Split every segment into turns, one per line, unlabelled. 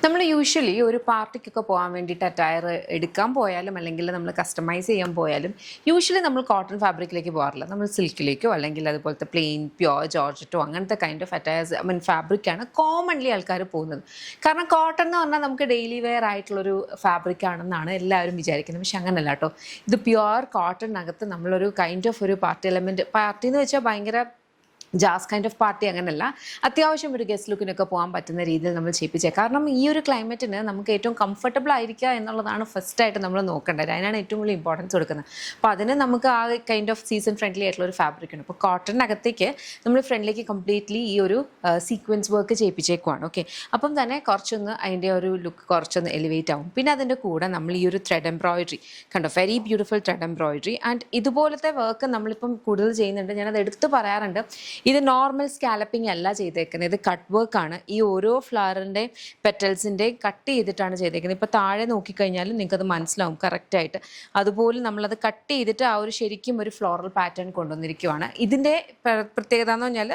നമ്മൾ യൂഷ്വലി ഒരു പാർട്ടിക്കൊക്കെ പോകാൻ വേണ്ടിയിട്ട് അറ്റയർ എടുക്കാൻ പോയാലും അല്ലെങ്കിൽ നമ്മൾ കസ്റ്റമൈസ് ചെയ്യാൻ പോയാലും യൂഷ്വലി നമ്മൾ കോട്ടൺ ഫാബ്രിക്കിലേക്ക് പോകാറില്ല. നമ്മൾ സിൽക്കിലേക്കോ അല്ലെങ്കിൽ അതുപോലത്തെ പ്ലെയിൻ പ്യോർ ജോർജറ്റോ അങ്ങനത്തെ കൈൻഡ് ഓഫ് അറ്റയേഴ്സ് ഫാബ്രിക്കാണ് കോമൺലി ആൾക്കാർ പോകുന്നത്. കാരണം കോട്ടൺ എന്ന് പറഞ്ഞാൽ നമുക്ക് ഡെയിലി വെയർ ആയിട്ടുള്ളൊരു ഫാബ്രിക് ആണെന്നാണ് എല്ലാവരും വിചാരിക്കുന്നത്. പക്ഷെ അങ്ങനല്ല കേട്ടോ. ഇത് പ്യുവർ കോട്ടണിനകത്ത് നമ്മളൊരു കൈൻഡ് ഓഫ് ഒരു പാർട്ടി എലമെൻറ്റ്, പാർട്ടി എന്ന് വെച്ചാൽ ഭയങ്കര ജാസ് കൈൻഡ് ഓഫ് പാർട്ടി അങ്ങനെയല്ല, അത്യാവശ്യം ഒരു ഗസ്റ്റ് ലുക്കിനൊക്കെ പോകാൻ പറ്റുന്ന രീതിയിൽ നമ്മൾ ചെയ്യിപ്പിച്ചത്. കാരണം ഈ ഒരു ക്ലൈമറ്റിന് നമുക്ക് ഏറ്റവും കംഫർട്ടബിൾ ആയിരിക്കുക എന്നുള്ളതാണ് ഫസ്റ്റായിട്ട് നമ്മൾ നോക്കേണ്ടത്. അതിനാണ് ഏറ്റവും കൂടുതൽ ഇമ്പോർട്ടൻസ് കൊടുക്കുന്നത്. അപ്പോൾ അതിന് നമുക്ക് ആ കൈൻഡ് ഓഫ് സീസൺ ഫ്രണ്ട്ലി ആയിട്ടുള്ള ഒരു ഫാബ്രിക് ഉണ്ട്. അപ്പോൾ കോട്ടണിനകത്തേക്ക് നമ്മൾ ഫ്രണ്ടിലേക്ക് കംപ്ലീറ്റ്ലി ഈ ഒരു സീക്വൻസ് വർക്ക് ചെയ്യിപ്പിച്ചേക്കുവാണ്. ഓക്കെ, അപ്പം തന്നെ കുറച്ചൊന്ന് അതിൻ്റെ ഒരു ലുക്ക് കുറച്ചൊന്ന് എലിവേറ്റ് ആവും. പിന്നെ അതിൻ്റെ കൂടെ നമ്മൾ ഈ ഒരു ത്രെഡ് എംബ്രോയിഡറി കണ്ടോ, very beautiful thread embroidery. And ഇതുപോലത്തെ വർക്ക് നമ്മളിപ്പം കൂടുതൽ ചെയ്യുന്നുണ്ട്. ഞാനത് എടുത്ത് പറയാറുണ്ട്. ഇത് നോർമൽ സ്കാലപ്പിംഗ് അല്ല ചെയ്തേക്കുന്നത്, ഇത് കട്ട് വർക്കാണ്. ഈ ഓരോ ഫ്ലവറിൻ്റെ പെറ്റൽസിൻ്റെ കട്ട് ചെയ്തിട്ടാണ് ചെയ്തേക്കുന്നത്. ഇപ്പോൾ താഴെ നോക്കിക്കഴിഞ്ഞാലും നിങ്ങൾക്കത് മനസ്സിലാവും കറക്റ്റായിട്ട്. അതുപോലെ നമ്മളത് കട്ട് ചെയ്തിട്ട് ആ ഒരു ശരിക്കും ഒരു ഫ്ലോറൽ പാറ്റേൺ കൊണ്ടുവന്നിരിക്കുവാണ്. ഇതിൻ്റെ പ്രത്യേകത എന്ന് പറഞ്ഞാൽ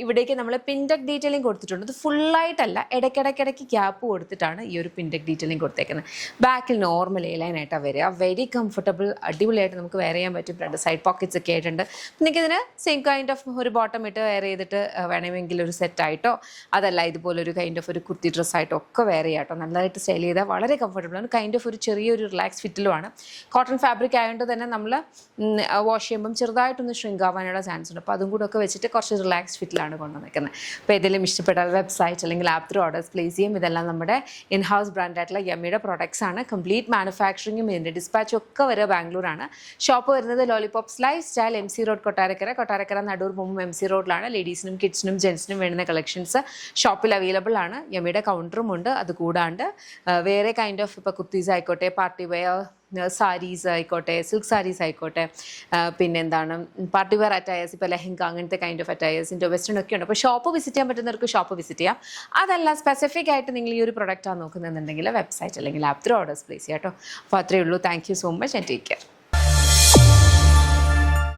ഇവിടേക്ക് നമ്മൾ പിൻടെക് ഡീറ്റെയിലിംഗ് കൊടുത്തിട്ടുണ്ട്. ഇത് ഫുള്ളായിട്ടല്ല, ഇടയ്ക്കിടയ്ക്കിടയ്ക്ക് ഗ്യാപ്പ് കൊടുത്തിട്ടാണ് ഈ ഒരു പിൻടെക് ഡീറ്റെയിലിംഗ് കൊടുത്തേക്കുന്നത്. ബാക്കിൽ നോർമൽ എയർലൈനായിട്ടാണ് വരിക. വെരി കംഫർട്ടബിൾ, അടിപൊളിയായിട്ട് നമുക്ക് വെയർ ചെയ്യാൻ പറ്റും. രണ്ട് സൈഡ് പോക്കറ്റ്സ് ഒക്കെ ആയിട്ടുണ്ട്. നിങ്ങൾക്ക് ഇതിന് സെയിം കൈൻഡ് ഓഫ് ഒരു ബോട്ടം ഇട്ട് വെയർ ചെയ്തിട്ട് വേണമെങ്കിൽ ഒരു സെറ്റായിട്ടോ അതല്ല ഇതുപോലെ ഒരു കൈൻഡ് ഓഫ് ഒരു കുർത്തി ഡ്രസ്സായിട്ടോ ഒക്കെ വെയർ ചെയ്യാട്ടോ. നല്ലതായിട്ട് സ്റ്റൈൽ ചെയ്താൽ വളരെ കംഫർട്ടബിളാണ്. കൈൻഡ് ഓഫ് ഒരു ചെറിയൊരു റിലാക്സ് ഫിറ്റിലുമാണ്. കോട്ടൺ ഫാബ്രിക് ആയതുകൊണ്ട് തന്നെ നമ്മൾ വാഷ് ചെയ്യുമ്പം ചെറുതായിട്ടൊന്ന് ഷ്രിങ്ക് ആവാനുള്ള ചാൻസ് ഉണ്ട്. അപ്പോൾ അതും കൂടെ ഒക്കെ വെച്ചിട്ട് കുറച്ച് റിലാക്സ് ഫിറ്റിലാണ് കൊണ്ടുവന്നിരിക്കുന്നത്. അപ്പോൾ ഏതെങ്കിലും ഇഷ്ടപ്പെട്ടാൽ വെബ്സൈറ്റ് അല്ലെങ്കിൽ ആപ്പ് ത്രൂ ഓർഡേഴ്സ് പ്ലേസ് ചെയ്യും. ഇതെല്ലാം നമ്മുടെ ഇൻ ഹൗസ് ബ്രാൻഡായിട്ടുള്ള യമ്മിയുടെ പ്രോഡക്ട്സ് ആണ്. കംപ്ലീറ്റ് മാനുഫാക്ചറിങ്ങും ഇതിൻ്റെ ഡിസ്പാച്ചും ഒക്കെ വരെ ബാംഗ്ലൂരാണ്. ഷോപ്പ് വരുന്നത് lollipops lifestyle MC road Kottarakkara Nadoor പോകുമ്പോൾ MC റോഡിലാണ്. ലേഡീസിനും കിഡ്സിനും ജെൻസിനും വേണ്ടുന്ന കളക്ഷൻസ് ഷോപ്പിൽ അവൈലബിൾ ആണ്. യമ്മിയുടെ കൗണ്ടറും ഉണ്ട്. അതുകൂടാണ്ട് വേറെ കൈൻഡ് ഓഫ് ഇപ്പോൾ കുർത്തീസ് ആയിക്കോട്ടെ, പാർട്ടി വെയർ സാരീസ് ആയിക്കോട്ടെ, സിൽക്ക് സാരീസ് ആയിക്കോട്ടെ, പിന്നെ എന്താണ് പാർട്ടി വെയർ അറ്റയേഴ്സ്, ഇപ്പോൾ ലെഹങ്ക അങ്ങനത്തെ കൈൻഡ് ഓഫ് അറ്റയേഴ്സിൻ്റെ വെസ്റ്റേൺ ഒക്കെ ഉണ്ട്. അപ്പോൾ ഷോപ്പ് വിസിറ്റ് ചെയ്യാൻ പറ്റുന്നവർക്ക് ഷോപ്പ് വിസിറ്റ് ചെയ്യാം. അതല്ല സ്പെസിഫിക് ആയിട്ട് നിങ്ങൾ ഈ ഒരു പ്രൊഡക്റ്റാണ് നോക്കുന്നുണ്ടെങ്കിൽ വെബ്സൈറ്റ് അല്ലെങ്കിൽ ആപ്പ് ത്രൂ ഓർഡേഴ്സ് പ്ലേസ് ചെയ്യാം കേട്ടോ. അപ്പോൾ അത്രയേ ഉള്ളൂ. Thank you so much and take care.